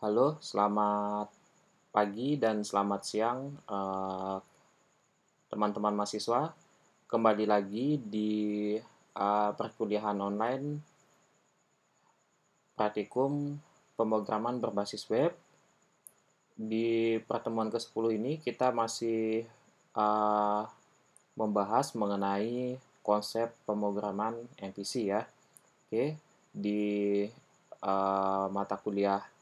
Halo, selamat pagi dan selamat siang, teman-teman mahasiswa. Kembali lagi di perkuliahan online praktikum pemrograman berbasis web. Di pertemuan ke-10 ini kita masih uh, membahas mengenai konsep pemrograman MVC ya. Oke, di mata kuliah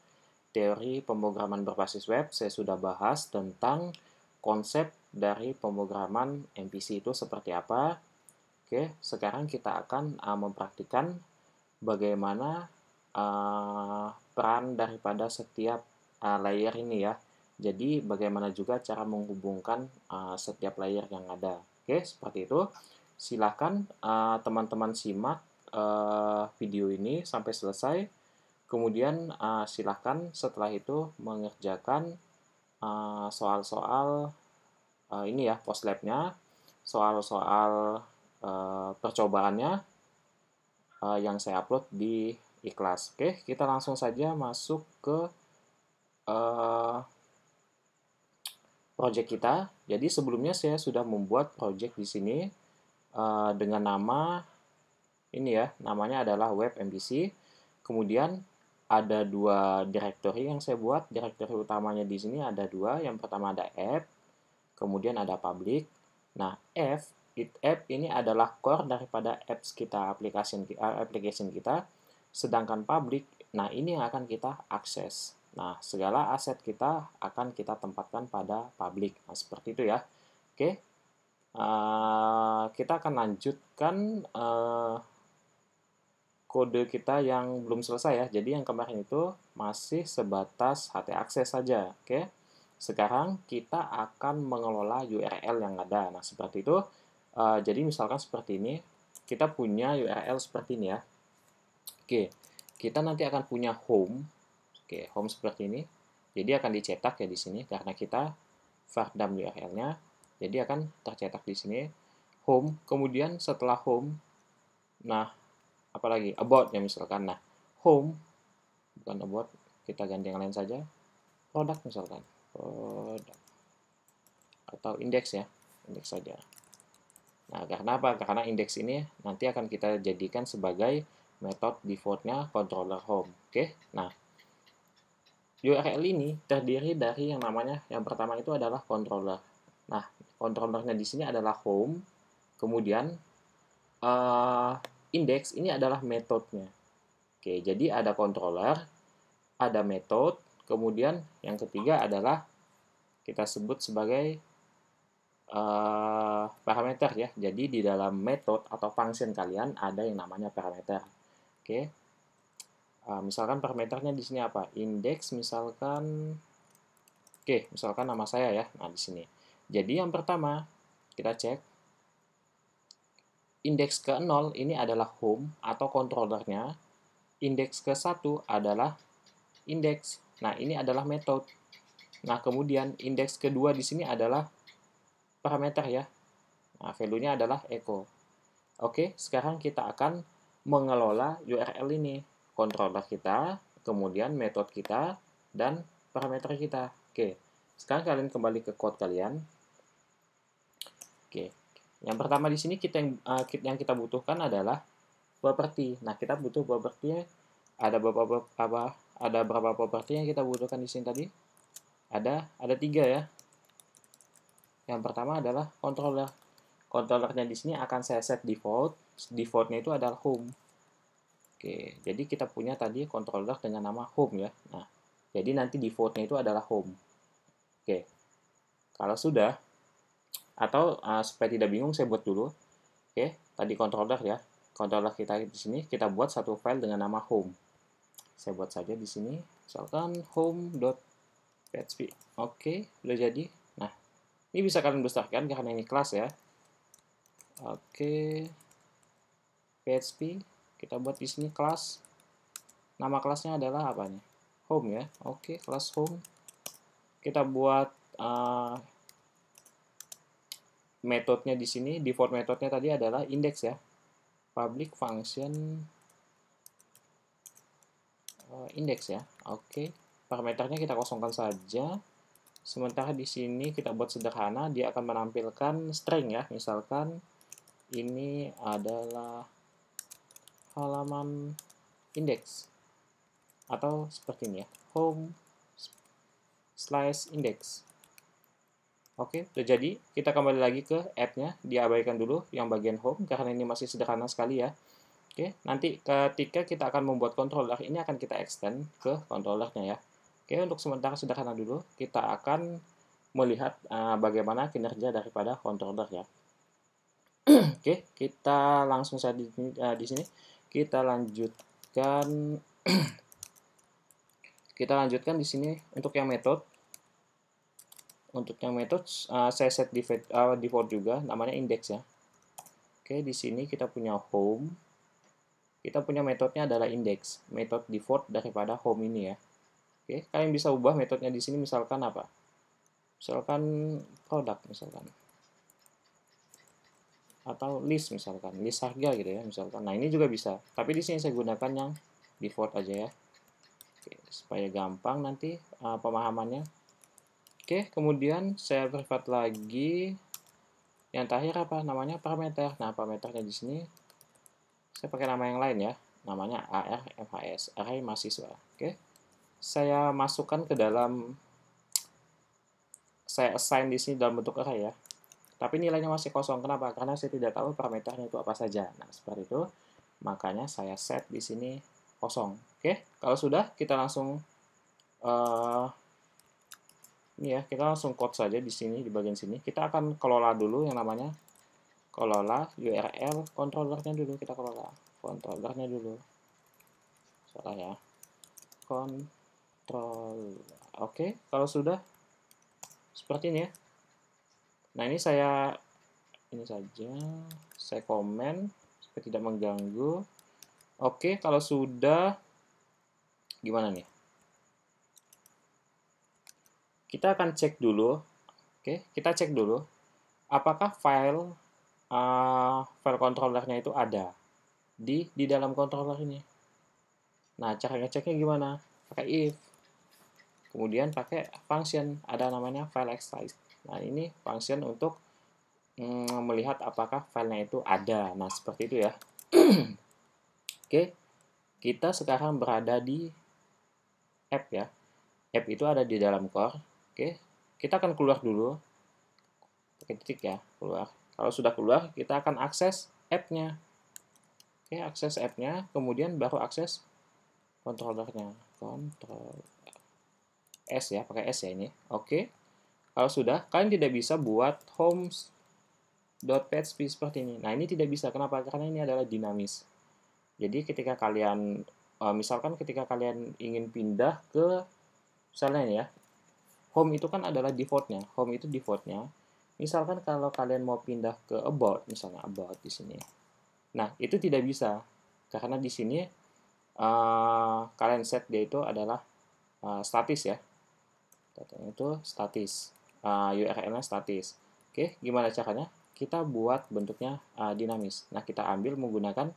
teori pemrograman berbasis web, saya sudah bahas tentang konsep dari pemrograman MVC itu seperti apa. Oke, sekarang kita akan mempraktikkan bagaimana peran daripada setiap layer ini ya. Jadi bagaimana juga cara menghubungkan setiap layer yang ada. Oke, seperti itu. Silahkan teman-teman simak video ini sampai selesai. Kemudian silahkan setelah itu mengerjakan soal-soal ini ya, post labnya, soal-soal percobaannya yang saya upload di ikhlas. Oke, kita langsung saja masuk ke uh, project kita. Jadi sebelumnya saya sudah membuat project di sini dengan nama ini ya, namanya adalah web MVC. Kemudian ada dua directory yang saya buat. Directory utamanya di sini ada dua. Yang pertama ada app, kemudian ada public. Nah, app ini adalah core daripada apps kita, application kita. Sedangkan public, nah ini yang akan kita akses. Nah, segala aset kita akan kita tempatkan pada public. Nah, seperti itu ya. Oke, kita akan lanjutkan kode kita yang belum selesai ya. Jadi yang kemarin itu masih sebatas HT akses saja. Oke. Sekarang kita akan mengelola URL yang ada. Nah, seperti itu. Jadi misalkan seperti ini. Kita punya URL seperti ini ya. Oke. Kita nanti akan punya home. Oke, home seperti ini. Jadi akan dicetak ya di sini karena kita var_dam URL-nya. Jadi akan tercetak di sini home. Kemudian setelah home, nah apalagi about ya misalkan. Nah, home bukan about, kita ganti yang lain saja. Produk misalkan. Produk atau indeks ya. Indeks saja. Nah, karena apa? Karena indeks ini nanti akan kita jadikan sebagai metode defaultnya controller home. Oke. Nah, URL ini terdiri dari yang namanya, yang pertama itu adalah controller. Nah, controllernya di sini adalah home. Kemudian indeks ini adalah metodenya. Oke, jadi ada controller, ada metode, kemudian yang ketiga adalah kita sebut sebagai parameter ya. Jadi di dalam metode atau function kalian ada yang namanya parameter. Oke, misalkan parameternya di sini apa? Indeks misalkan, oke, misalkan nama saya ya. Nah di sini. Jadi yang pertama kita cek indeks ke 0 ini adalah home atau controllernya. Indeks ke 1 adalah indeks. Nah, ini adalah metode. Nah, kemudian indeks kedua di sini adalah parameter ya. Nah, value-nya adalah echo. Oke, sekarang kita akan mengelola URL ini. Controller kita, kemudian metode kita, dan parameter kita. Oke, sekarang kalian kembali ke code kalian. Oke, yang pertama di sini yang kita butuhkan adalah property. Nah, kita butuh property. Ada berapa properti yang kita butuhkan di sini tadi? Ada 3 ya. Yang pertama adalah controller. Controllernya di sini akan saya set default. Defaultnya itu adalah home. Oke, jadi kita punya tadi controller dengan nama home ya. Nah, jadi nanti defaultnya itu adalah home. Oke, kalau sudah, atau supaya tidak bingung saya buat dulu. Oke, tadi controller ya. Controller kita di sini kita buat satu file dengan nama home. Saya buat saja di sini, misalkan home.php. Oke, udah jadi. Nah, ini bisa kalian besarkan karena ini kelas ya. Oke, PHP kita buat di sini kelas. Nama kelasnya adalah apa nih? Home ya. Oke, kelas home. Kita buat metodenya di sini. Default metodenya tadi adalah index ya. Public function index ya. Oke, parameternya kita kosongkan saja. Sementara di sini kita buat sederhana, dia akan menampilkan string ya. Misalkan ini adalah halaman index. Atau seperti ini ya, home/index. Oke, udah jadi. Kita kembali lagi ke app-nya. Diabaikan dulu yang bagian home, karena ini masih sederhana sekali ya. Oke, nanti ketika kita akan membuat controller, ini akan kita extend ke controllernya ya. Oke, untuk sementara sederhana dulu, kita akan melihat bagaimana kinerja daripada controller ya. Oke, kita langsung saja di sini. Kita lanjutkan di sini untuk yang method. Untuk yang method saya set default juga, namanya index ya. Oke, di sini kita punya home. Kita punya metodenya adalah index, metode default daripada home ini ya. Oke, kalian bisa ubah metodenya di sini misalkan apa? Misalkan produk misalkan. Atau list misalkan, list harga gitu ya misalkan. Nah, ini juga bisa. Tapi di sini saya gunakan yang default aja ya. Oke, supaya gampang nanti pemahamannya. Oke, kemudian saya privat lagi. Yang terakhir apa? Namanya parameter. Nah, parameternya di sini saya pakai nama yang lain ya. Namanya ARMHS, array mahasiswa. Oke. Saya masukkan ke dalam, saya assign di sini dalam bentuk array ya. Tapi nilainya masih kosong. Kenapa? Karena saya tidak tahu parameternya itu apa saja. Nah, seperti itu. Makanya saya set di sini kosong. Oke, kalau sudah kita langsung ini ya, kita langsung code saja di sini di bagian sini. Kita akan kelola dulu yang namanya kelola URL controllernya dulu, kita kelola controllernya dulu. Salah ya. Control. Oke, kalau sudah seperti ini ya. Nah, ini saja saya komen supaya tidak mengganggu. Oke, kalau sudah gimana nih? Kita akan cek dulu. Oke, kita cek dulu apakah file controllernya itu ada di dalam controller ini. Nah, cara ngeceknya gimana? Pakai if. Kemudian pakai function, ada namanya file extract. Nah, ini function untuk melihat apakah filenya itu ada. Nah, seperti itu ya. Oke, kita sekarang berada di app ya. App itu ada di dalam core. Oke, kita akan keluar dulu. Pakai titik ya, keluar. Kalau sudah keluar, kita akan akses app-nya. Oke, akses app-nya, kemudian baru akses controllernya. Control S ya, pakai S ya ini. Oke. Kalau sudah, kalian tidak bisa buat homes.php seperti ini. Nah, ini tidak bisa. Kenapa? Karena ini adalah dinamis. Jadi, ketika kalian, misalkan ketika kalian ingin pindah ke, misalnya ya, home itu kan adalah default-nya. Home itu default-nya. Misalkan kalau kalian mau pindah ke about, misalnya about di sini. Nah, itu tidak bisa. Karena di sini, kalian set dia itu adalah statis ya. Datanya itu statis. URL-nya statis. Oke, gimana caranya? Kita buat bentuknya dinamis. Nah, kita ambil menggunakan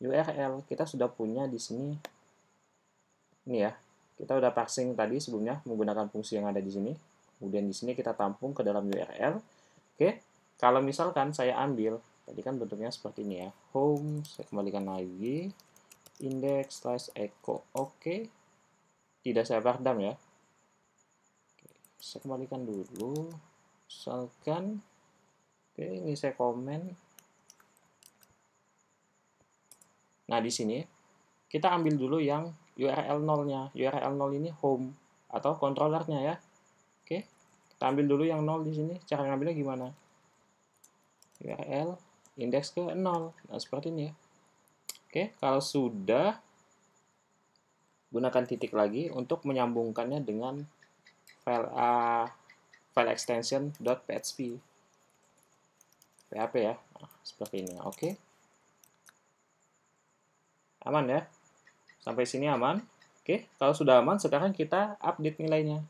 URL. Kita sudah punya di sini. Ini ya. Kita udah parsing tadi sebelumnya menggunakan fungsi yang ada di sini. Kemudian di sini kita tampung ke dalam URL. Oke, kalau misalkan saya ambil, tadi kan bentuknya seperti ini ya. Home, saya kembalikan lagi. Index/echo. Oke. Tidak saya perdam ya. Saya kembalikan dulu, misalkan, oke, ini saya komen. Nah, di sini kita ambil dulu yang URL 0-nya. URL 0 ini home atau controllernya ya. Oke, kita ambil dulu yang 0 di sini. Cara ngambilnya gimana? URL indeks ke 0. Nah, seperti ini ya. Oke, kalau sudah, gunakan titik lagi untuk menyambungkannya dengan file extension .php PHP ya. Nah, seperti ini. Oke. Aman ya. Sampai sini aman. Oke, kalau sudah aman, sekarang kita update nilainya.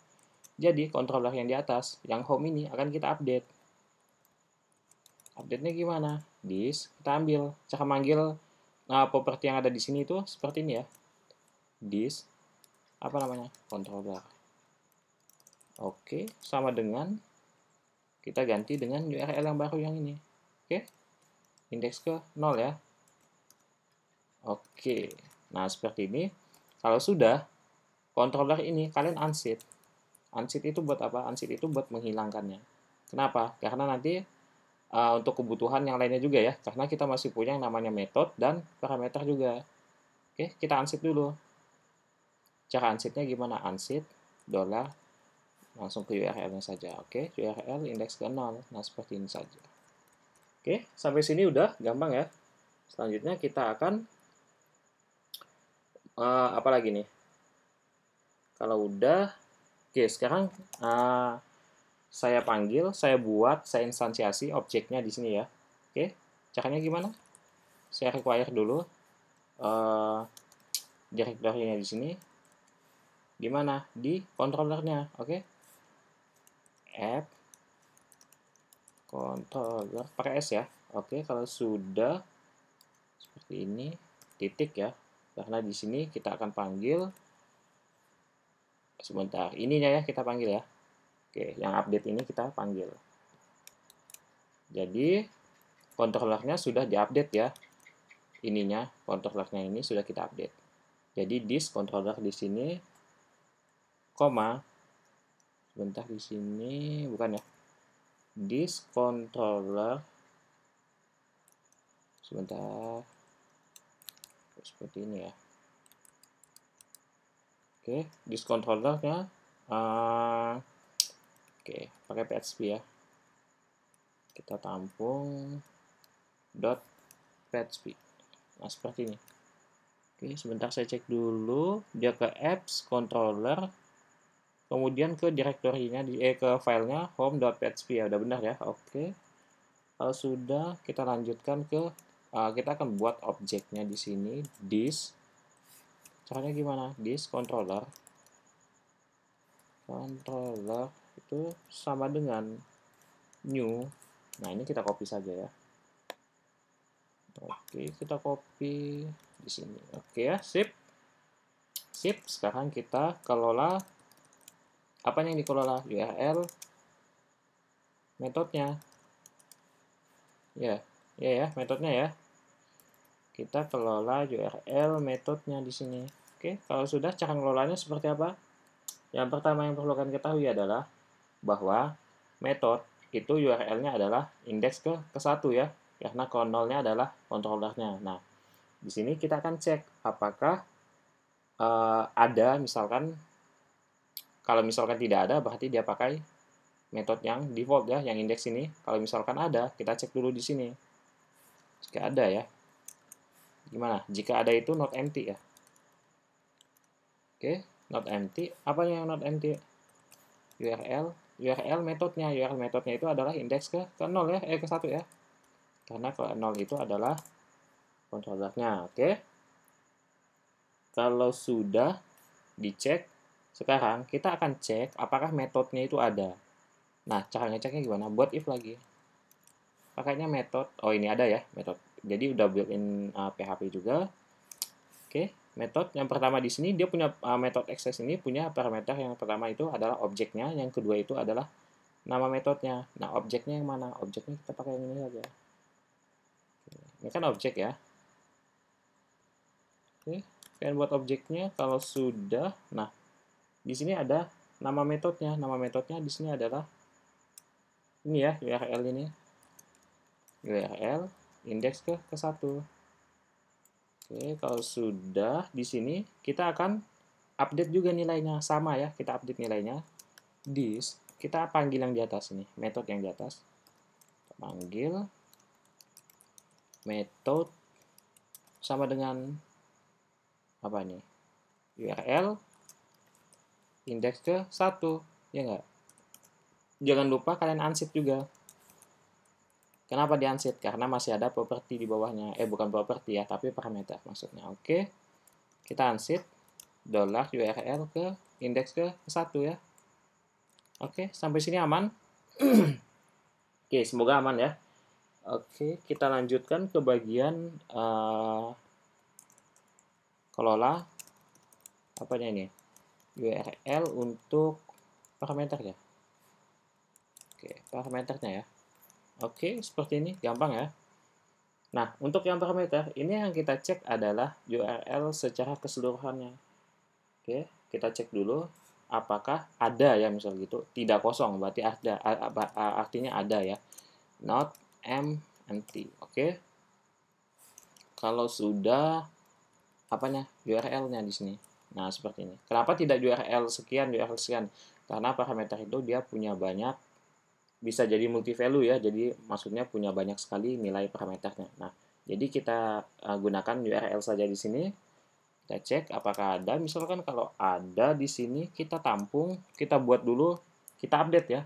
Jadi, controller yang di atas, yang home ini akan kita update. Update-nya gimana? This, kita ambil. Cara manggil properti yang ada di sini itu seperti ini ya. This. apa namanya? Controller. Oke, sama dengan kita ganti dengan URL yang baru yang ini. Oke. Indeks ke 0 ya. Oke. Nah, seperti ini. Kalau sudah controller ini kalian unset. Unset itu buat apa? Unset itu buat menghilangkannya. Kenapa? Karena nanti untuk kebutuhan yang lainnya juga ya, karena kita masih punya yang namanya metode dan parameter juga. Oke, kita unset dulu. Cara unsetnya gimana? Unset dollar langsung ke URL-nya saja. Oke, URL indeks ke 0. Nah, seperti ini saja. Oke, sampai sini udah gampang ya. Selanjutnya kita akan apa lagi nih? Kalau udah, oke, sekarang saya panggil, saya buat, saya instansiasi objeknya di sini ya. Oke, caranya gimana? Saya require dulu directory-nya di sini. Di mana? Di controllernya. Oke. App controller pakai S ya. Oke, kalau sudah seperti ini, titik ya. Karena di sini kita akan panggil sebentar. Ininya ya kita panggil ya. Oke, yang update ini kita panggil. Jadi controllernya sudah diupdate ya. Ininya, controllernya ini sudah kita update. Jadi this controller di sini, koma, sebentar di sini, bukan ya. This controller, sebentar, seperti ini ya. Oke, this controllernya, oke, pakai PHP ya. Kita tampung dot PHP. Nah, seperti ini. Oke, sebentar saya cek dulu. Dia ke apps, controller, kemudian ke directory-nya, ke filenya home.php ya. Udah benar ya? Oke. Kalau sudah, kita lanjutkan ke, kita akan buat objeknya di sini, this. Caranya gimana? This controller. Controller itu sama dengan new. Nah, ini kita copy saja ya. Oke, kita copy di sini. Oke ya, sip. Sip, sekarang kita kelola apa yang dikelola? URL metodenya. Ya, ya, metodenya ya. Kita kelola URL metodenya di sini. Oke, kalau sudah cara ngelolanya seperti apa? Yang pertama yang perlu kalian ketahui adalah bahwa metode itu URL-nya adalah indeks ke 1 ya. Karena konolnya adalah controllernya. Nah, di sini kita akan cek apakah ada misalkan, kalau misalkan tidak ada berarti dia pakai metode yang default ya, yang indeks ini. Kalau misalkan ada, kita cek dulu di sini. Jika ada ya. Gimana? Jika ada itu not empty ya. Oke, not empty. Apa yang not empty? URL metodenya. URL metodenya itu adalah indeks ke 0 ya, ke 1 ya. Karena ke 0 itu adalah controllernya. Oke. Kalau sudah dicek, sekarang kita akan cek apakah metodenya itu ada. Nah, cara ngeceknya gimana? Buat if lagi. Pakainya metode. Oh, ini ada ya, metode. Jadi udah built-in PHP juga. Oke, metode yang pertama di sini dia punya metode access ini punya parameter. Yang pertama itu adalah objeknya, yang kedua itu adalah nama metodenya. Nah, objeknya yang mana? Objeknya kita pakai yang ini saja. Ini kan objek ya. Oke, kalian buat objeknya. Kalau sudah, nah di sini ada nama metodenya. Nama metodenya di sini adalah ini ya, URL ini. URL indeks ke 1. Oke, kalau sudah di sini kita akan update juga nilainya, sama ya, kita update nilainya. This kita panggil yang di atas ini, metode yang di atas. Kita panggil metode sama dengan apa nih? URL indeks ke 1, ya enggak? Jangan lupa kalian unset juga. Kenapa di unset? Karena masih ada properti di bawahnya. Bukan properti ya, tapi parameter maksudnya. Oke. Kita unset dollar URL ke indeks ke 1 ya. Oke, sampai sini aman. Oke, semoga aman ya. Oke, kita lanjutkan ke bagian kelola apanya ini? URL untuk parameternya. Oke, parameternya ya. Oke, seperti ini, gampang ya. Nah, untuk yang parameter, ini yang kita cek adalah URL secara keseluruhannya. Oke, kita cek dulu apakah ada ya, misal gitu. Tidak kosong, berarti ada, artinya ada ya. Not empty. Oke. Kalau sudah apanya? URL-nya di sini. Nah, seperti ini. Kenapa tidak URL sekian, URL sekian? Karena parameter itu dia punya banyak, bisa jadi multi value ya, jadi maksudnya punya banyak sekali nilai parameternya. Nah, jadi kita gunakan URL saja di sini. Kita cek apakah ada. Misalkan kalau ada di sini, kita tampung, kita buat dulu, kita update ya.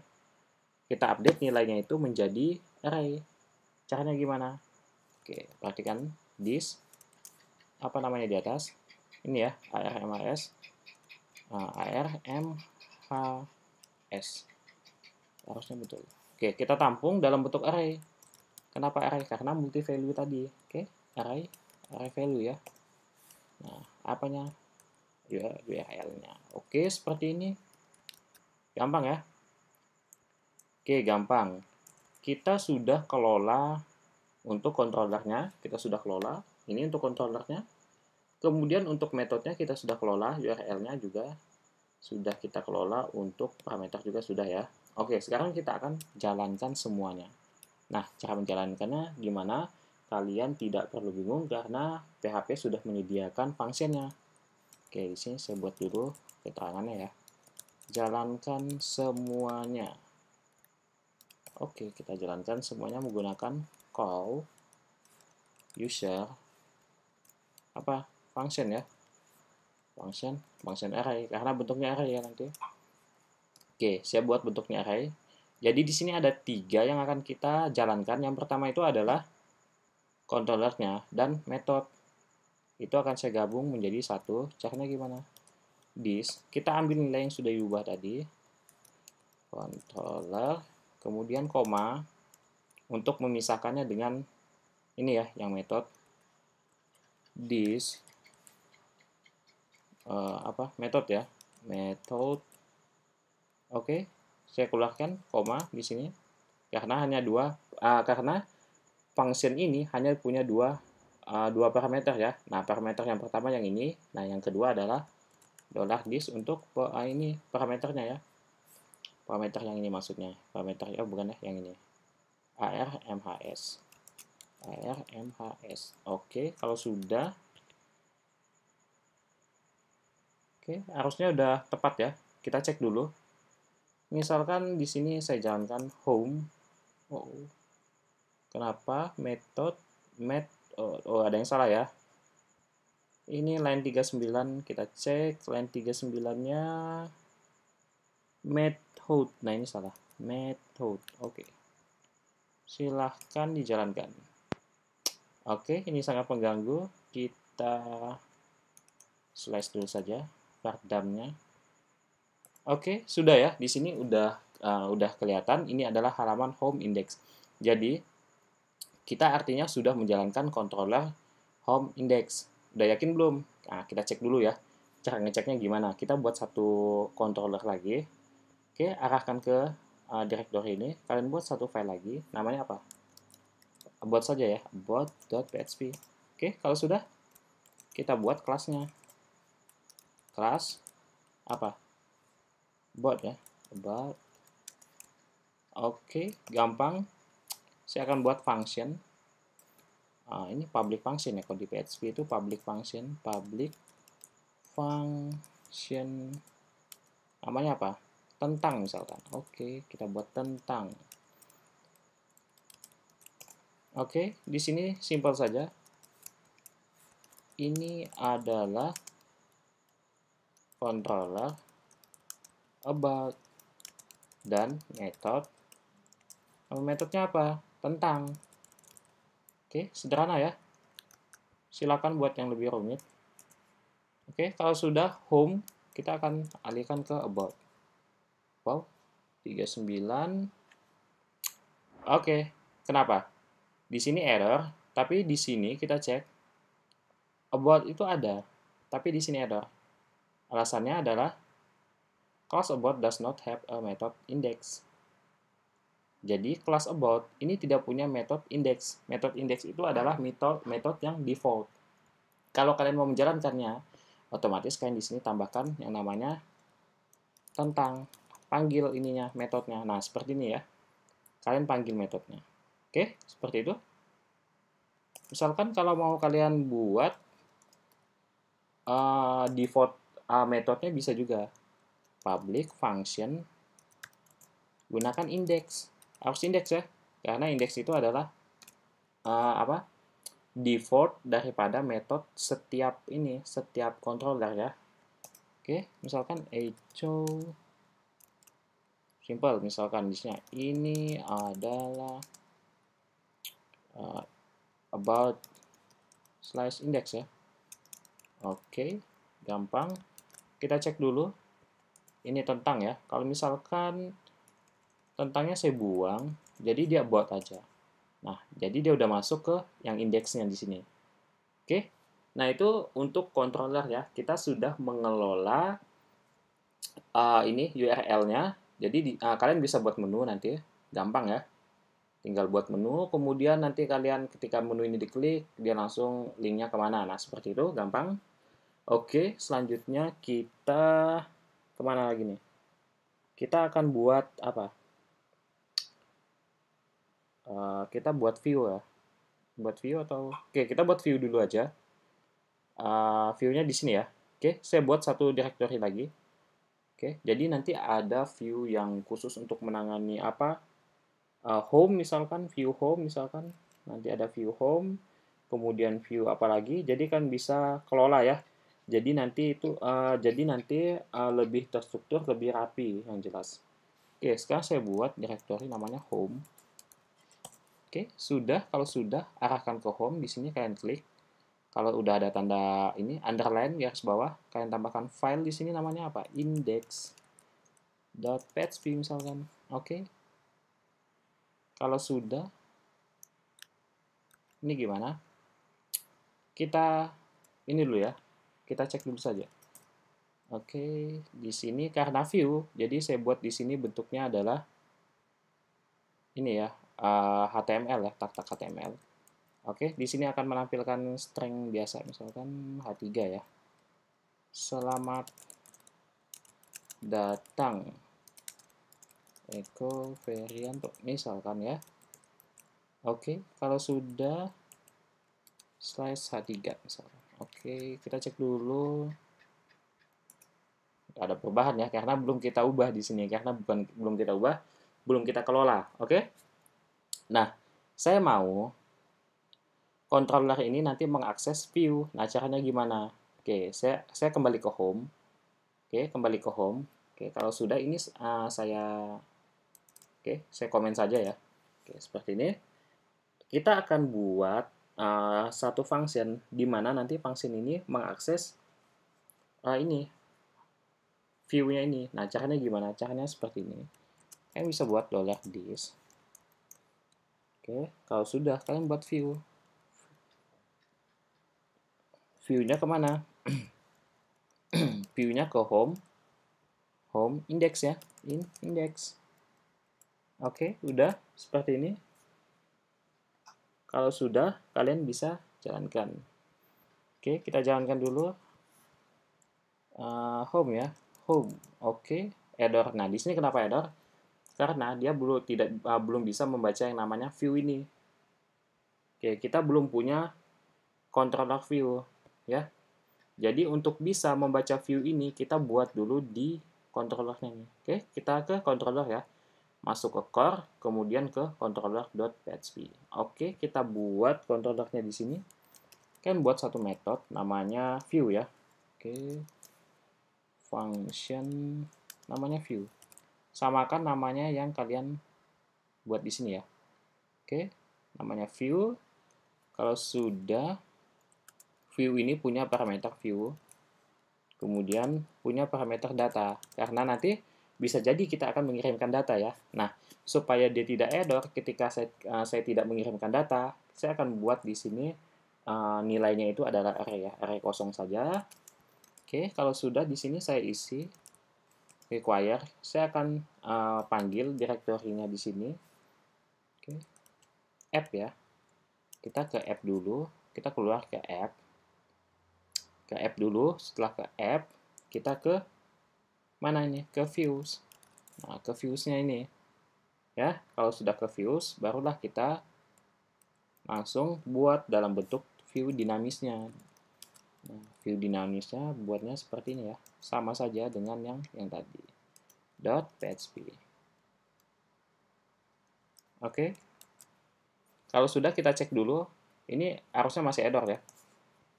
Kita update nilainya itu menjadi array. Caranya gimana? Oke, perhatikan this, apa namanya di atas? Ini ya, armhs, armhs. Harusnya betul. Oke, kita tampung dalam bentuk array. Kenapa array? Karena multi value tadi. Oke, array value ya. Nah, apanya? URL-nya. Oke, seperti ini. Gampang ya? Oke, gampang. Kita sudah kelola untuk controllernya, kita sudah kelola. Ini untuk controllernya. Kemudian untuk metodenya kita sudah kelola, URL-nya juga sudah kita kelola, untuk parameter juga sudah ya. Oke, sekarang kita akan jalankan semuanya. Nah, cara menjalankannya gimana? Kalian tidak perlu bingung karena PHP sudah menyediakan fungsinya. Oke, di sini saya buat dulu keterangannya ya. Jalankan semuanya. Oke, kita jalankan semuanya menggunakan call user apa? Function ya. Function array karena bentuknya array ya nanti. Oke, saya buat bentuknya array. Jadi di sini ada 3 yang akan kita jalankan. Yang pertama itu adalah controllernya dan method. Itu akan saya gabung menjadi satu. Caranya gimana? This, kita ambil nilai yang sudah diubah tadi. Controller, kemudian koma untuk memisahkannya dengan ini ya, yang method. This method ya. Method. Oke, saya keluarkan koma di sini karena hanya karena function ini hanya punya dua parameter ya. Nah, parameter yang pertama yang ini, nah yang kedua adalah $this untuk ini parameternya ya. Parameter yang ini maksudnya. Parameter ya bukan ya yang ini. armhs. Oke, kalau sudah harusnya udah tepat ya. Kita cek dulu. Misalkan di sini saya jalankan home. Oh, kenapa ada yang salah ya. Ini line 39 kita cek, line 39-nya method. Nah, ini salah. Method. Oke. Silahkan dijalankan. Oke, ini sangat mengganggu. Kita slash dulu saja paradigmnya. Oke, sudah ya. Di sini udah kelihatan. Ini adalah halaman home index. Jadi, kita artinya sudah menjalankan controller home index. Udah yakin belum? Nah, kita cek dulu ya. Cara ngeceknya gimana? Kita buat satu controller lagi. Oke, arahkan ke directory ini. Kalian buat satu file lagi. Namanya apa? Buat saja ya. About.php. Oke, kalau sudah, kita buat kelasnya. Kelas apa? Bot ya. About. Oke, gampang. Saya akan buat function. Ini public function ya. Kalau di PHP itu public function. Namanya apa? Tentang misalkan. Oke, kita buat tentang. Oke, di sini simpel saja. Ini adalah controller about dan method. Metodenya apa? Tentang. Oke, sederhana ya. Silakan buat yang lebih rumit. Oke, kalau sudah home, kita akan alihkan ke about. Wow, 39. Oke, kenapa? Di sini error, tapi di sini kita cek about itu ada, tapi di sini error. Alasannya adalah Class about does not have a method index. Jadi class about ini tidak punya method index. Method index itu adalah metode yang default. Kalau kalian mau menjalankannya, otomatis kalian di sini tambahkan yang namanya tentang, panggil ininya metodenya. Nah, seperti ini ya. Kalian panggil metodenya. Oke, seperti itu. Misalkan kalau mau kalian buat default metodenya bisa juga. Public function gunakan index. Harus index ya. Karena index itu adalah default daripada metode setiap controller ya. Oke, misalkan echo simple, misalkan di sini ini adalah about slash index ya. Oke, gampang. Kita cek dulu. Ini tentang ya. Kalau misalkan tentangnya saya buang, jadi dia buat aja. Nah, jadi dia udah masuk ke yang indeksnya di sini. Oke. Nah, itu untuk controller ya. Kita sudah mengelola ini URL-nya. Jadi kalian bisa buat menu nanti. Gampang ya. Tinggal buat menu, kemudian nanti kalian ketika menu ini diklik, dia langsung linknya kemana. Nah, seperti itu, gampang. Oke, selanjutnya kita kemana lagi nih? Kita akan buat apa? Kita buat view ya. Buat view atau... Oke, kita buat view dulu aja. View-nya di sini ya. Oke, saya buat satu directory lagi. Oke, jadi nanti ada view yang khusus untuk menangani apa? Home misalkan, view home misalkan. Nanti ada view home, kemudian view apa lagi. Jadi kan bisa kelola ya. Jadi nanti itu lebih terstruktur, lebih rapi yang jelas. Oke, sekarang saya buat directory namanya home. Oke, sudah. Kalau sudah, arahkan ke home. Di sini kalian klik. Kalau udah ada tanda ini underline garis bawah, kalian tambahkan file di sini namanya apa? Index.php misalkan. Oke. Kalau sudah, ini gimana? Kita ini dulu ya. Kita cek dulu saja. Oke, di sini karena view, jadi saya buat di sini bentuknya adalah ini ya, HTML ya, tag-tag HTML. Oke, di sini akan menampilkan string biasa, misalkan H3 ya. Selamat datang Eko Ferianto, misalkan ya. Oke, kalau sudah slash H3 misalkan. Oke, kita cek dulu. Nggak ada perubahan ya, karena belum kita ubah di sini. Karena belum kita ubah, belum kita kelola. Oke? Nah, saya mau controller ini nanti mengakses view. Nah, caranya gimana? Oke, saya kembali ke home. Oke, kembali ke home. Oke, kalau sudah ini saya komen saja ya. Oke, seperti ini. Kita akan buat satu function di mana nanti function ini mengakses ini view-nya ini. Nah, caranya gimana? Caranya seperti ini. Kalian bisa buat $this. Oke, kalau sudah kalian buat view. View-nya kemana? View-nya ke home. Home index ya. Index. Oke, udah seperti ini. Kalau sudah, kalian bisa jalankan. Oke, kita jalankan dulu. Home ya. Home. Oke, error. Nah, di sini kenapa error? Karena dia belum bisa membaca yang namanya view ini. Oke, kita belum punya controller view ya. Jadi untuk bisa membaca view ini kita buat dulu di controllernya nih. Oke, kita ke controller ya. Masuk ke core, kemudian ke controller.php. Oke, kita buat controllernya di sini. Kan buat satu metode namanya view ya. Oke. Function namanya view. Samakan namanya yang kalian buat di sini ya. Oke, namanya view. Kalau sudah, view ini punya parameter view, kemudian punya parameter data, karena nanti bisa jadi kita akan mengirimkan data ya. Nah, supaya dia tidak error ketika saya tidak mengirimkan data, saya akan buat di sini nilainya itu adalah array ya, array kosong saja. Oke, kalau sudah di sini saya isi. require, saya akan panggil direktorinya di sini. Oke, app ya. Kita ke app dulu, kita keluar ke app dulu. Setelah ke app, kita ke mana ini? Ke views. Nah, ke views-nya ini. Ya, kalau sudah ke views, barulah kita langsung buat dalam bentuk view dinamisnya. Nah, view dinamisnya buatnya seperti ini ya. Sama saja dengan yang tadi. .php. Oke. Kalau sudah, kita cek dulu. Ini harusnya masih error ya.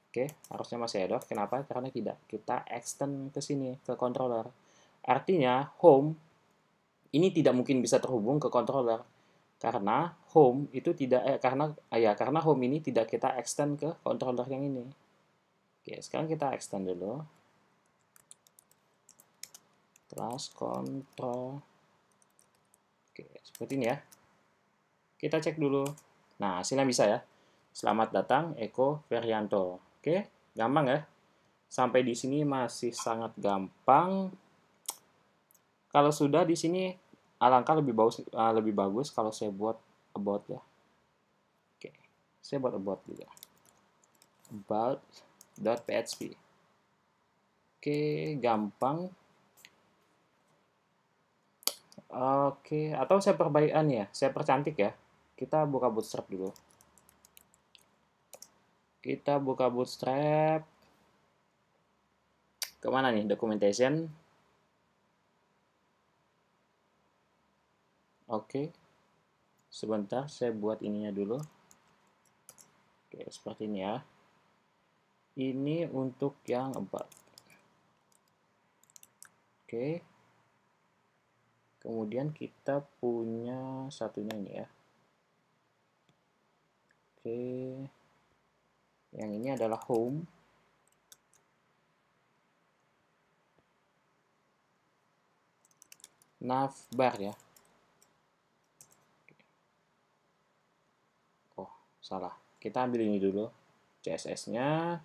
Oke, harusnya masih error. Kenapa? Karena tidak. Kita extend ke sini, ke controller. Artinya, home ini tidak mungkin bisa terhubung ke controller. Karena home itu tidak karena home ini tidak kita extend ke controller yang ini. Oke, sekarang kita extend dulu. Class control. Oke, seperti ini ya. Kita cek dulu. Nah, hasilnya bisa ya. Selamat datang Eko Ferianto. Oke, gampang ya. Sampai di sini masih sangat gampang. Kalau sudah di sini alangkah lebih bagus kalau saya buat about ya. Oke, saya buat about juga. About.php. Oke, gampang. Oke, atau saya perbaikan ya, saya percantik ya. Kita buka Bootstrap dulu. Kita buka Bootstrap. Kemana nih? Documentation. Oke. Sebentar, saya buat ininya dulu. Oke, seperti ini ya. Ini untuk yang about. Oke. Kemudian kita punya satunya ini ya. Oke. Yang ini adalah home. Navbar ya. Oh, salah. Kita ambil ini dulu. CSS-nya.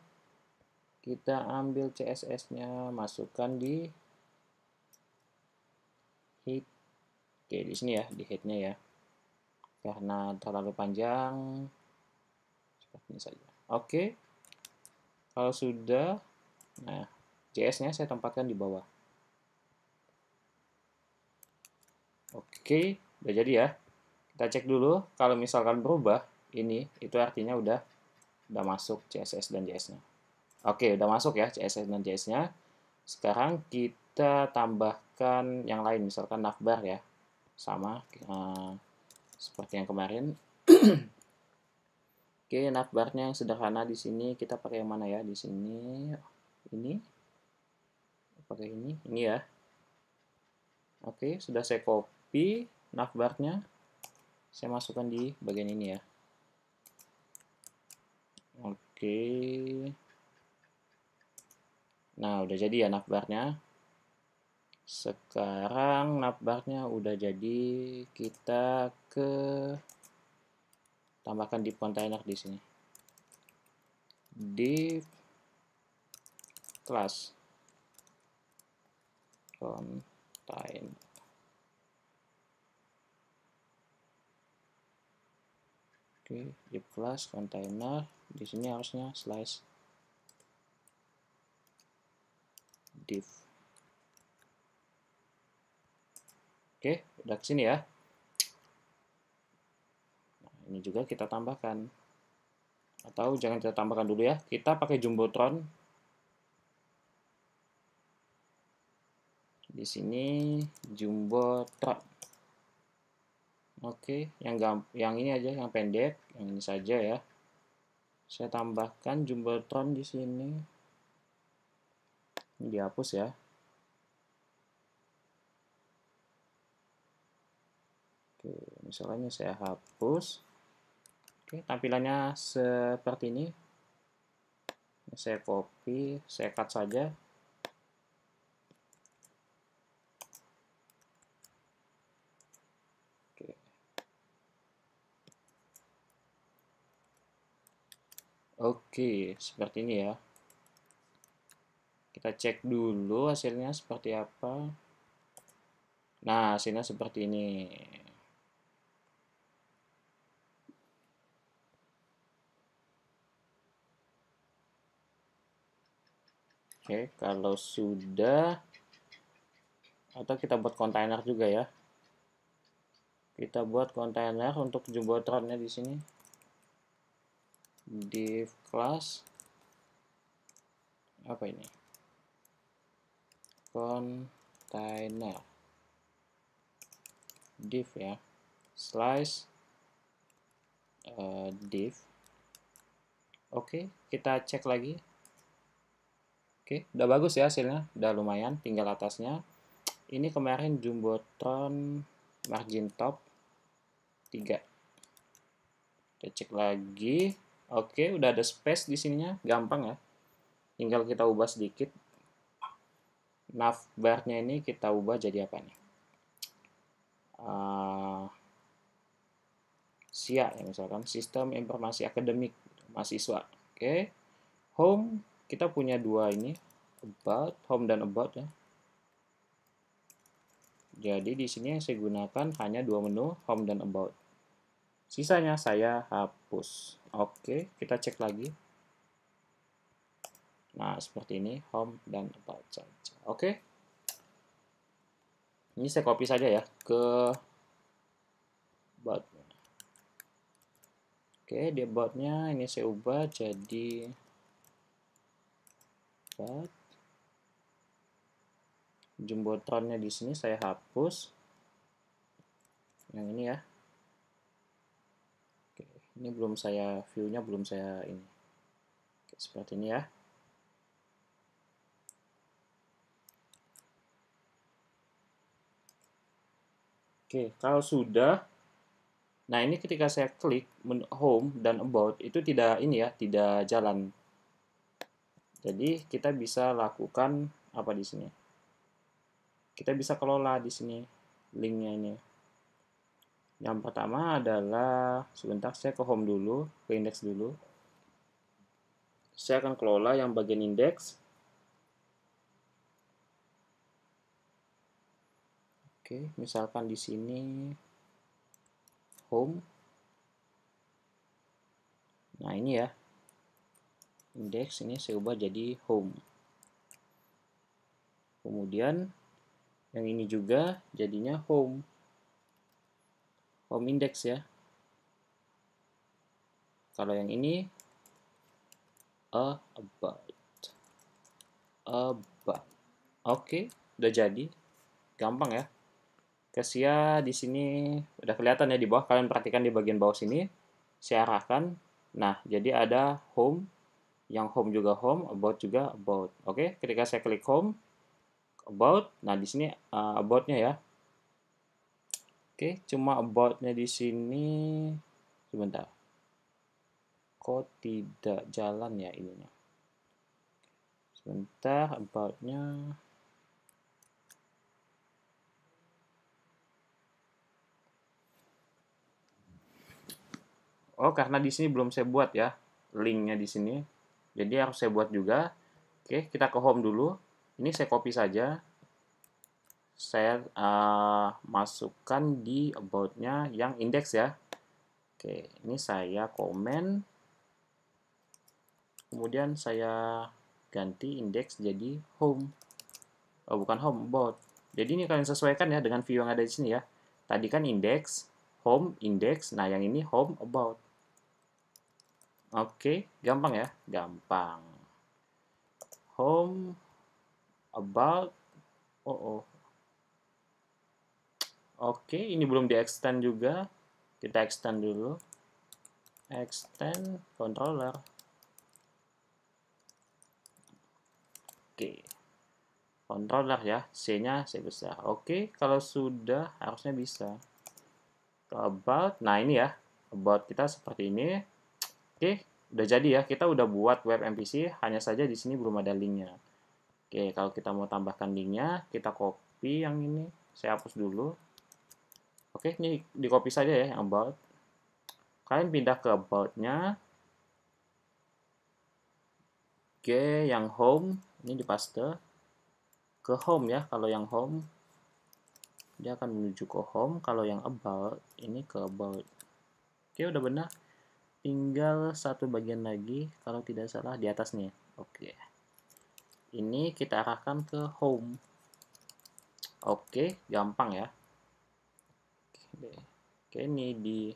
Kita ambil CSS-nya, masukkan di head. Oke, di sini ya, di head-nya ya. Karena terlalu panjang, seperti ini saja. Oke. Kalau sudah, nah, JS-nya saya tempatkan di bawah. Oke, udah jadi ya. Kita cek dulu, kalau misalkan berubah, ini, itu artinya udah masuk CSS dan JS-nya. Oke, udah masuk ya CSS dan JS-nya. Sekarang kita tambahkan yang lain, misalkan navbar ya. Sama, seperti yang kemarin. Oke, navbarnya yang sederhana di sini kita pakai yang mana ya? Di sini, ini, pakai ini ya. Oke, sudah saya copy navbarnya, saya masukkan di bagian ini ya. Oke, nah udah jadi ya navbarnya. Sekarang navbarnya udah jadi, kita ke tambahkan div container di sini. Div class container. Oke, div class container di sini harusnya slash div. Oke, udah kesini ya. Nah, ini juga kita tambahkan. Atau jangan kita tambahkan dulu ya. Kita pakai Jumbotron. Di sini Jumbotron. Oke, yang ini aja, yang pendek, yang ini saja ya. Saya tambahkan Jumbotron di sini. Ini dihapus ya. Oke, misalnya saya hapus. Oke, tampilannya seperti ini. Saya copy, saya cut saja. Oke, seperti ini ya. Kita cek dulu hasilnya seperti apa. Nah, hasilnya seperti ini. Oke, kalau sudah, atau kita buat kontainer juga ya. Kita buat kontainer untuk jumbotronnya di sini. Div class apa ini? Container div ya. Slice div. Oke, kita cek lagi. Oke, udah bagus ya hasilnya, udah lumayan. Tinggal atasnya. Ini kemarin jumbotron margin top 3. Kita cek lagi. Oke, udah ada space di sininya, gampang ya. Tinggal kita ubah sedikit. Navbarnya ini kita ubah jadi apa nih? SIA ya, misalkan Sistem Informasi Akademik Mahasiswa. Oke. Home kita punya dua ini, about, home dan about ya. Jadi di sini yang saya gunakan hanya dua menu, home dan about. Sisanya saya hapus. Oke, kita cek lagi. Nah, seperti ini, home dan about saja. Oke. Ini saya copy saja ya ke about. Oke, di about-nya ini saya ubah jadi about. Jumbotronnya di sini saya hapus. Yang ini ya. Oke, ini belum saya view-nya belum saya ini. Oke, seperti ini ya. Oke, kalau sudah, nah ini ketika saya klik home dan about itu tidak ini ya, tidak jalan. Jadi kita bisa lakukan apa di sini? Kita bisa kelola di sini linknya ini. Yang pertama adalah sebentar saya ke home dulu, ke index dulu. Saya akan kelola yang bagian indeks. Oke, misalkan di sini home. Nah, ini ya. Indeks ini saya ubah jadi home. Kemudian yang ini juga jadinya home. Home index ya. Kalau yang ini about. About. Oke, udah jadi. Gampang ya. Kesia di sini udah kelihatan ya di bawah. Kalian perhatikan di bagian bawah sini. Saya arahkan. Nah, jadi ada home. Yang home juga home, about juga about. Oke, ketika saya klik home, about. Nah, di sini about-nya ya. Oke, cuma about-nya di sini. Sebentar. Kok tidak jalan ya ininya? Sebentar, about-nya. Oh, karena di sini belum saya buat ya linknya di sini. Jadi harus saya buat juga. Oke, kita ke home dulu. Ini saya copy saja. Saya masukkan di about-nya yang index ya. Oke, ini saya komen. Kemudian saya ganti index jadi home. Oh, bukan home, about. Jadi ini kalian sesuaikan ya dengan view yang ada di sini ya. Tadi kan index, home, index. Nah, yang ini home, about. Oke, gampang ya? Gampang. Home, about. Oh. Oke, ini belum di-extend juga. Kita extend dulu. Extend controller. Oke. Controller ya, C-nya C besar. Oke, kalau sudah harusnya bisa. Ke about. Nah, ini ya. About kita seperti ini. Oke, udah jadi ya. Kita udah buat web MVC, hanya saja di sini belum ada linknya. Oke, kalau kita mau tambahkan linknya, kita copy yang ini. Saya hapus dulu. Oke, ini di copy saja ya yang about. Kalian pindah ke about-nya. Oke, yang home ini dipaste ke home ya. Kalau yang home, dia akan menuju ke home. Kalau yang about ini ke about. Oke, udah benar. Tinggal satu bagian lagi, kalau tidak salah di atas nih. Oke, ini kita arahkan ke home. Oke, gampang ya. Oke, ini di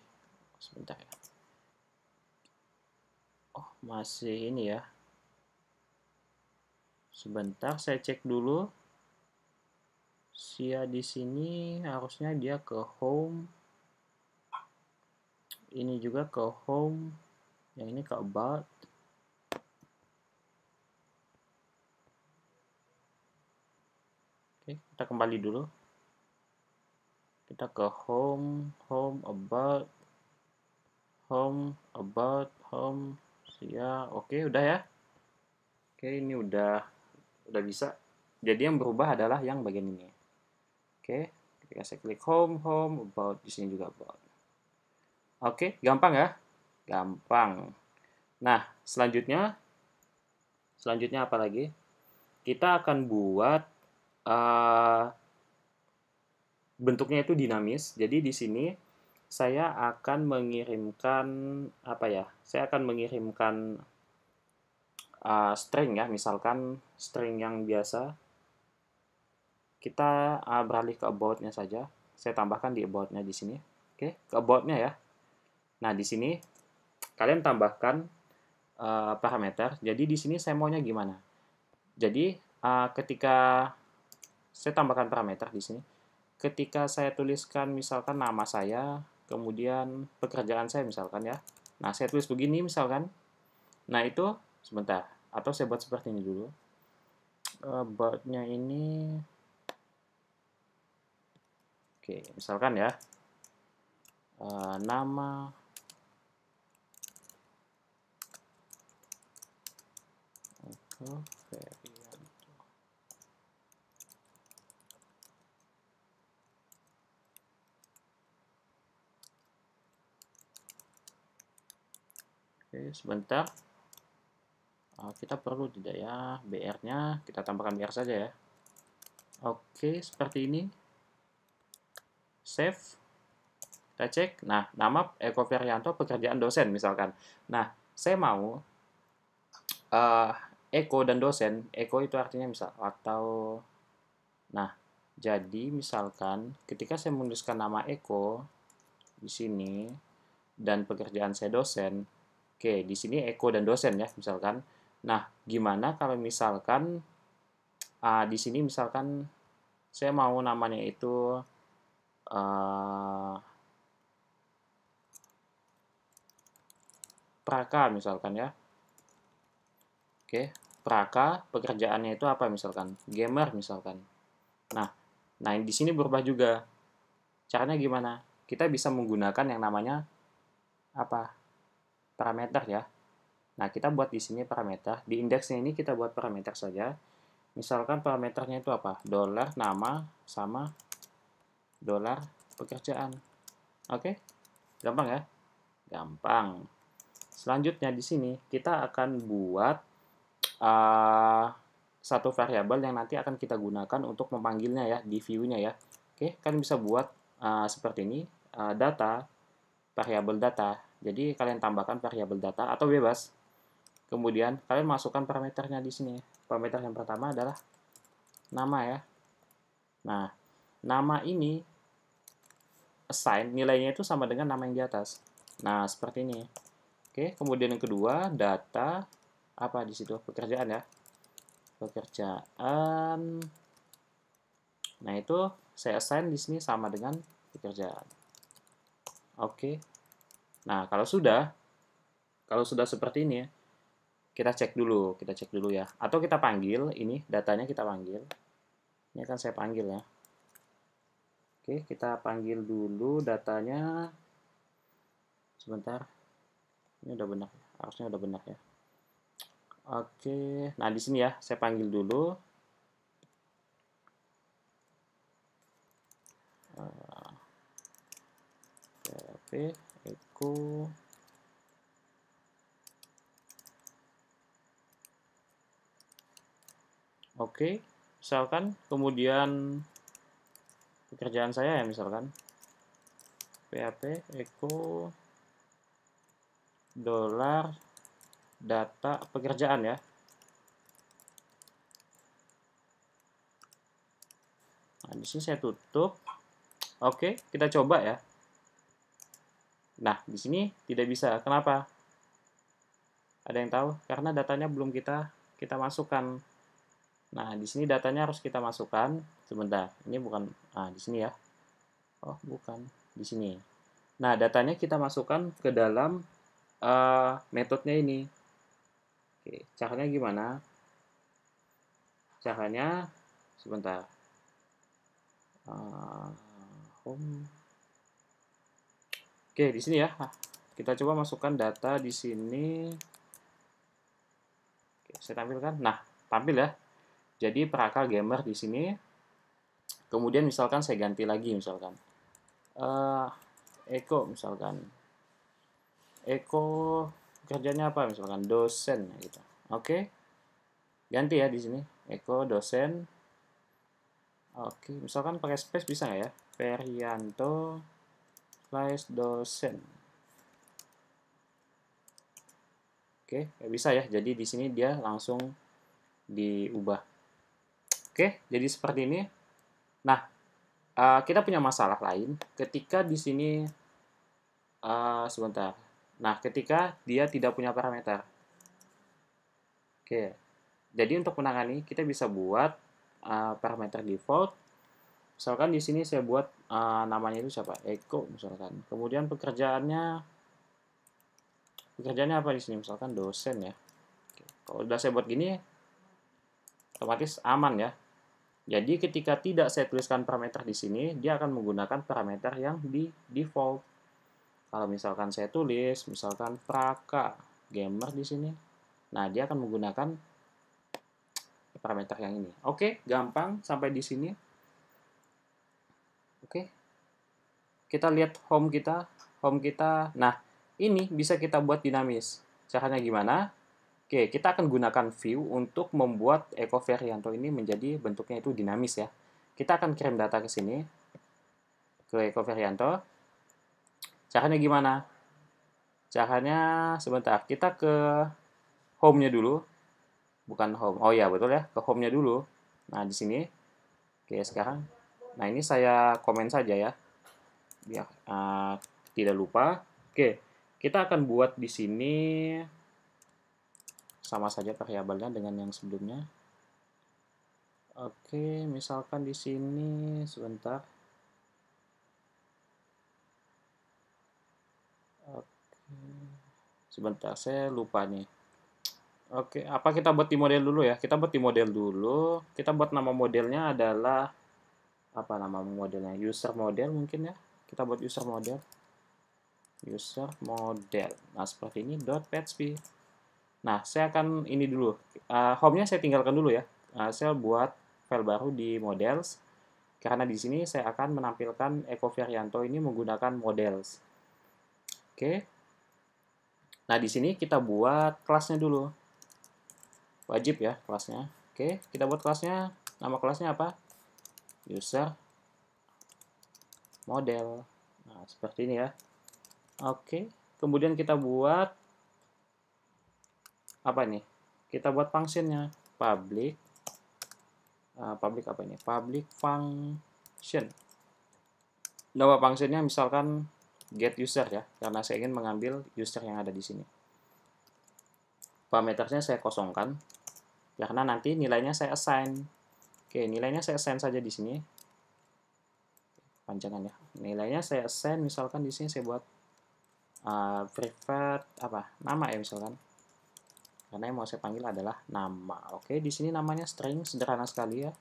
sebentar ya. Oh, masih ini ya. Sebentar, saya cek dulu. Sia di sini harusnya dia ke home. Ini juga ke home. Yang ini ke about. Oke, kita kembali dulu. Kita ke home, home, about, home, sia. Oke, udah ya. Oke, ini udah bisa. Jadi yang berubah adalah yang bagian ini. Oke, ketika saya klik home, about, di sini juga about. Oke, gampang ya? Gampang. Nah, selanjutnya apa lagi? Kita akan buat bentuknya itu dinamis. Jadi di sini saya akan mengirimkan apa ya? Saya akan mengirimkan string ya, misalkan string yang biasa. Kita beralih ke about-nya saja. Saya tambahkan di about-nya di sini. Oke, ke about-nya ya. Nah, di sini kalian tambahkan parameter. Jadi di sini saya maunya gimana? Jadi ketika saya tambahkan parameter di sini, ketika saya tuliskan misalkan nama saya, kemudian pekerjaan saya misalkan ya. Nah, saya tulis begini misalkan. Nah, itu sebentar. Atau saya buat seperti ini dulu. About-nya ini, oke, misalkan ya. Nama, oke, sebentar. Kita perlu tidak ya, BR-nya kita tambahkan BR saja ya. Oke, seperti ini. Save. Kita cek. Nah, nama Eko Ferianto, pekerjaan dosen misalkan. Nah, saya mau Eko dan dosen. Eko itu artinya misal atau, nah, jadi misalkan ketika saya menuliskan nama Eko di sini dan pekerjaan saya dosen, oke, di sini Eko dan dosen ya misalkan. Nah, gimana kalau misalkan di sini misalkan saya mau namanya itu Praka misalkan ya. Oke, Praka pekerjaannya itu apa misalkan? Gamer misalkan. Nah, di sini berubah juga. Caranya gimana? Kita bisa menggunakan yang namanya apa? Parameter ya. Nah, kita buat di sini parameter. Di indeksnya ini kita buat parameter saja. Misalkan parameternya itu apa? Dolar nama sama dolar pekerjaan. Oke? Gampang ya? Gampang. Selanjutnya di sini kita akan buat satu variabel yang nanti akan kita gunakan untuk memanggilnya ya di view-nya ya. Oke, kalian bisa buat seperti ini, data, variabel data. Jadi kalian tambahkan variabel data atau bebas. Kemudian kalian masukkan parameternya di sini. Parameter yang pertama adalah nama ya. Nah, nama ini assign nilainya itu sama dengan nama yang di atas. Nah, seperti ini. Oke, kemudian yang kedua, data apa di situ? Pekerjaan ya. Pekerjaan. Nah, itu saya assign di sini sama dengan pekerjaan. Oke. Nah, kalau sudah seperti ini ya, kita cek dulu ya. Atau kita panggil ini datanya kita panggil. Ini akan saya panggil ya. Oke, kita panggil dulu datanya. Sebentar. Ini udah benar, harusnya udah benar ya. Oke, nah di sini ya, saya panggil dulu. Oke, Eko. Oke, misalkan kemudian pekerjaan saya ya misalkan PHP echo dolar data pekerjaan ya. Nah, di sini saya tutup. Oke, kita coba ya. Nah, di sini tidak bisa. Kenapa? Ada yang tahu? Karena datanya belum kita masukkan. Nah, di sini datanya harus kita masukkan. Sebentar, ini bukan di sini ya. Oh, bukan. Di sini. Nah, datanya kita masukkan ke dalam metodenya ini. Oke, caranya gimana? Caranya sebentar. Home. Oke, di sini ya. Kita coba masukkan data di sini. Oke, saya tampilkan. Nah, tampil ya. Jadi Praka Gamer di sini. Kemudian misalkan saya ganti lagi misalkan. Eko misalkan. Eko kerjanya apa misalkan? Dosen gitu. Oke. Ganti ya di sini. Eko dosen. Oke, misalkan pakai space bisa nggak ya? Ferianto slash dosen. Oke, bisa ya. Jadi di sini dia langsung diubah. Oke, jadi seperti ini. Nah, kita punya masalah lain ketika di sini sebentar. Nah, ketika dia tidak punya parameter. Oke, jadi untuk menangani kita bisa buat parameter default. Misalkan di sini saya buat namanya itu siapa? Eko misalkan. Kemudian pekerjaannya apa di sini? Misalkan dosen ya. Oke. Kalau udah saya buat gini, otomatis aman ya. Jadi ketika tidak saya tuliskan parameter di sini, dia akan menggunakan parameter yang di default. Kalau misalkan saya tulis, misalkan Praka Gamer di sini, nah dia akan menggunakan parameter yang ini. Oke, gampang sampai di sini. Oke, kita lihat home kita. Nah, ini bisa kita buat dinamis. Caranya gimana? Oke, kita akan gunakan view untuk membuat Eko Ferianto ini menjadi bentuknya itu dinamis ya. Kita akan kirim data ke sini, ke Eko Ferianto. Caranya gimana? Caranya sebentar, kita ke home-nya dulu. Bukan home. Oh ya, betul ya, ke home-nya dulu. Nah, di sini. Oke, sekarang. Nah, ini saya komen saja ya. Biar tidak lupa. Oke, kita akan buat di sini sama saja variabelnya dengan yang sebelumnya. Oke, misalkan di sini sebentar. Oke. Sebentar, saya lupa nih. Oke, apa kita buat di model dulu ya? Kita buat di model dulu. Kita buat nama modelnya adalah apa nama modelnya? User model mungkin ya. Kita buat user model. User model. Nah, seperti ini .php. Nah, saya akan ini dulu. Home-nya saya tinggalkan dulu ya. Saya buat file baru di models. Karena di sini saya akan menampilkan Eko Ferianto ini menggunakan models. Oke. Nah, di sini kita buat kelasnya dulu. Wajib ya kelasnya. Oke, kita buat kelasnya. Nama kelasnya apa? User model. Nah, seperti ini ya. Oke, kemudian kita buat apa nih? Kita buat functionnya. Public apa ini? Public function. Nama functionnya misalkan get user ya, karena saya ingin mengambil user yang ada di sini. Parameternya saya kosongkan, karena nanti nilainya saya assign. Oke, nilainya saya assign saja di sini. Panjangan ya. Nilainya saya assign, misalkan di sini saya buat preferred nama ya misalkan. Karena yang mau saya panggil adalah nama. Oke, di sini namanya string, sederhana sekali ya.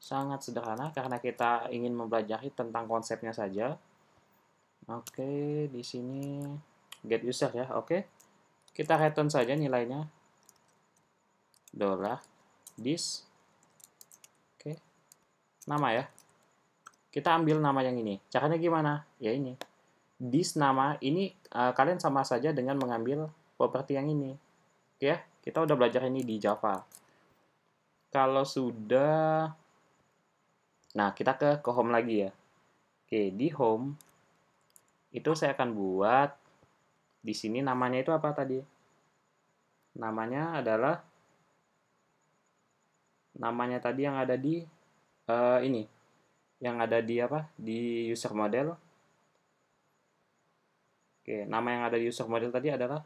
Sangat sederhana karena kita ingin mempelajari tentang konsepnya saja. Oke, di sini get user ya. Oke. Kita return saja nilainya. $this. Oke. Nama ya. Kita ambil nama yang ini. Caranya gimana? Ya ini. This nama ini kalian sama saja dengan mengambil properti yang ini. Oke ya. Kita udah belajar ini di Java. Kalau sudah Nah, kita ke home lagi ya. Oke, di home itu saya akan buat di sini namanya itu apa tadi? Namanya adalah tadi yang ada di ini, yang ada di apa? Di user model. Oke, nama yang ada di user model tadi adalah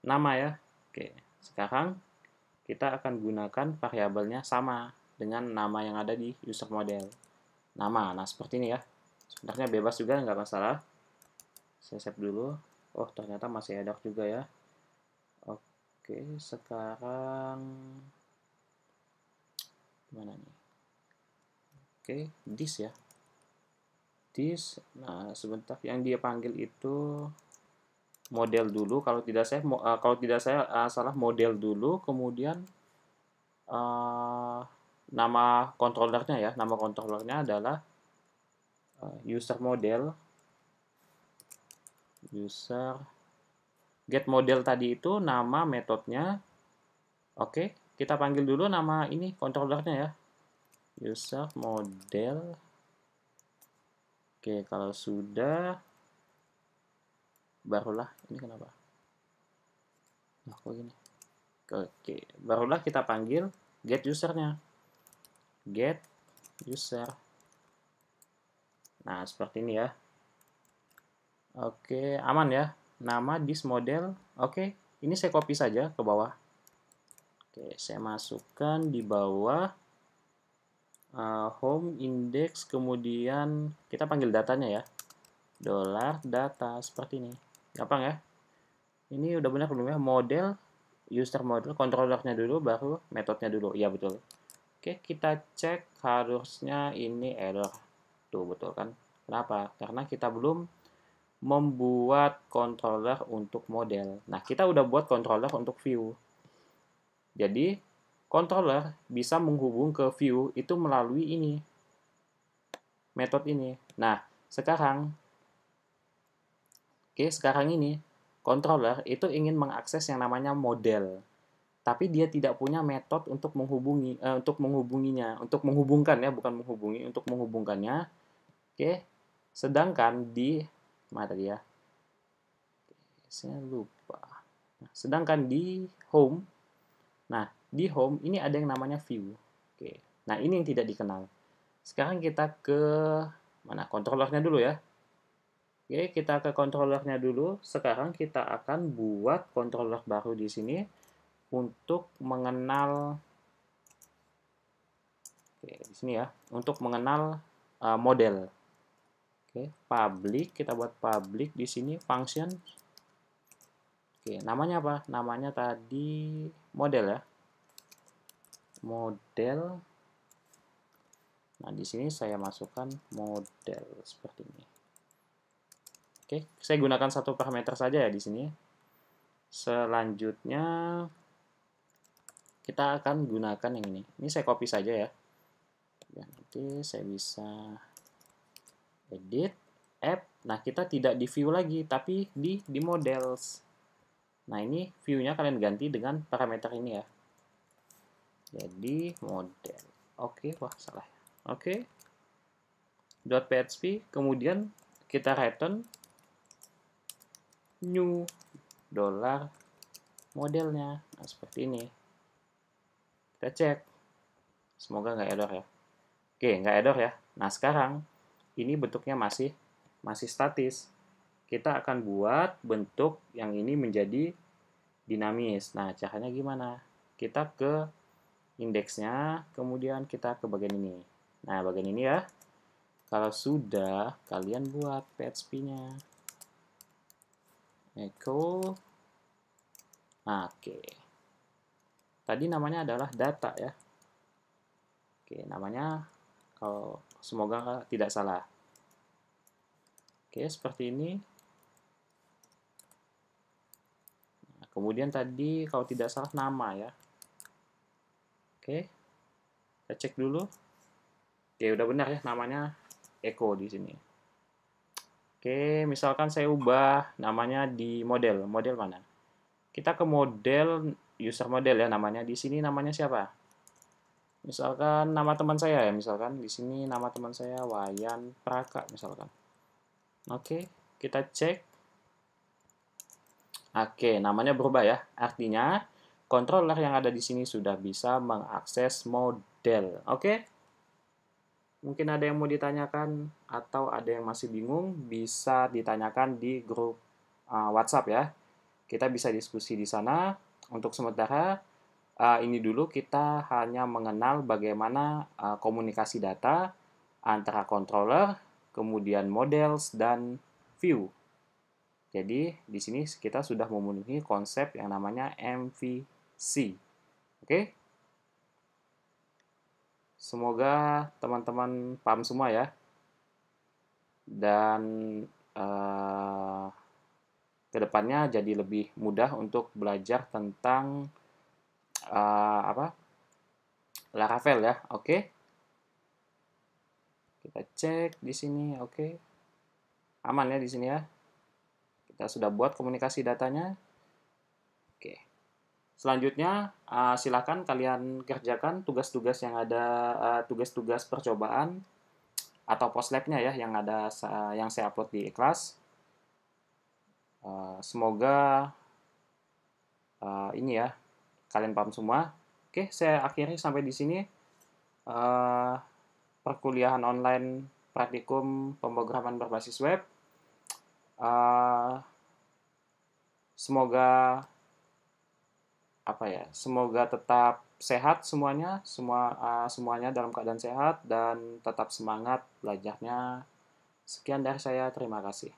nama ya. Oke, sekarang kita akan gunakan variabelnya sama dengan nama yang ada di user model. Nama, nah seperti ini ya. Sebenarnya bebas juga, nggak masalah. Saya save dulu. Oh, ternyata masih error juga ya. Oke, sekarang mana nih? Oke, this ya. This, nah sebentar, yang dia panggil itu model dulu. Kalau tidak saya salah model dulu, kemudian nama controllernya ya. Nama controllernya adalah user model. User get model tadi itu nama metodenya. Oke, kita panggil dulu nama ini controllernya ya. User model. Oke, kalau sudah, barulah ini kenapa? Nah, kok gini? Oke, barulah kita panggil get usernya. Get user. Nah, seperti ini ya. Oke, aman ya. Nama this model. Oke, ini saya copy saja ke bawah. Oke, saya masukkan di bawah home index, kemudian kita panggil datanya ya. $data seperti ini. Gampang ya. Ini udah benar belum ya? Model, user model, controllernya dulu, baru metodenya dulu. Iya betul. Oke, kita cek, harusnya ini error. Tuh, betul kan? Kenapa? Karena kita belum membuat controller untuk model. Nah, kita udah buat controller untuk view. Jadi, controller bisa menghubung ke view itu melalui ini, metode ini. Nah, sekarang ini, controller itu ingin mengakses yang namanya model. Tapi dia tidak punya metode untuk menghubunginya, untuk menghubungkan ya, bukan menghubungi, untuk menghubungkannya. Oke, sedangkan di mana tadi ya? Saya lupa. Nah, sedangkan di home, nah di home ini ada yang namanya view. Oke, nah ini yang tidak dikenal. Sekarang kita ke mana? Controllernya dulu ya. Oke, kita ke controllernya dulu. Sekarang kita akan buat controller baru di sini untuk mengenal, oke, di sini ya, untuk mengenal model. Oke, public, kita buat public di sini function. Oke, namanya apa? Namanya tadi model ya. Model. Nah, di sini saya masukkan model seperti ini. Oke, saya gunakan satu parameter saja ya di sini. Selanjutnya kita akan gunakan yang ini. Ini saya copy saja ya. Ya, nanti saya bisa edit, app. Nah, kita tidak di view lagi, tapi di models. Nah, ini view-nya kalian ganti dengan parameter ini ya. Jadi, model. Oke, wah salah. Oke. .php, kemudian kita return new dollar modelnya. Nah, seperti ini. Kita cek. Semoga nggak error ya. Oke, nggak error ya. Nah, sekarang ini bentuknya masih statis. Kita akan buat bentuk yang ini menjadi dinamis. Nah, caranya gimana? Kita ke indeksnya, kemudian kita ke bagian ini. Nah, bagian ini ya. Kalau sudah, kalian buat PHP-nya. Echo. Nah, oke. Tadi namanya adalah data ya. Oke, namanya kalau semoga tidak salah. Oke, seperti ini. Nah, kemudian tadi kalau tidak salah nama ya. Oke. Kita cek dulu. Oke, udah benar ya namanya Echo di sini. Oke, misalkan saya ubah namanya di model. Model mana? Kita ke model, user model ya namanya. Di sini namanya siapa? Misalkan nama teman saya ya, misalkan di sini nama teman saya Wayan Praka misalkan. Oke, kita cek. Oke, namanya berubah ya. Artinya controller yang ada di sini sudah bisa mengakses model. Oke? Mungkin ada yang mau ditanyakan atau ada yang masih bingung, bisa ditanyakan di grup WhatsApp ya. Kita bisa diskusi di sana. Untuk sementara, ini dulu kita hanya mengenal bagaimana komunikasi data antara controller, kemudian models, dan view. Jadi, di sini kita sudah memenuhi konsep yang namanya MVC. Oke? Semoga teman-teman paham semua ya. Dan uh, kedepannya jadi lebih mudah untuk belajar tentang apa Laravel ya. Oke? Kita cek di sini. Oke? Aman ya di sini ya. Kita sudah buat komunikasi datanya. Oke. Selanjutnya, silakan kalian kerjakan tugas-tugas yang ada, tugas-tugas percobaan atau post-lab-nya ya yang saya upload di kelas. Semoga ini ya kalian paham semua. Oke, saya akhiri sampai di sini perkuliahan online praktikum pemrograman berbasis web. Semoga semoga tetap sehat semuanya dalam keadaan sehat dan tetap semangat belajarnya. Sekian dari saya, terima kasih.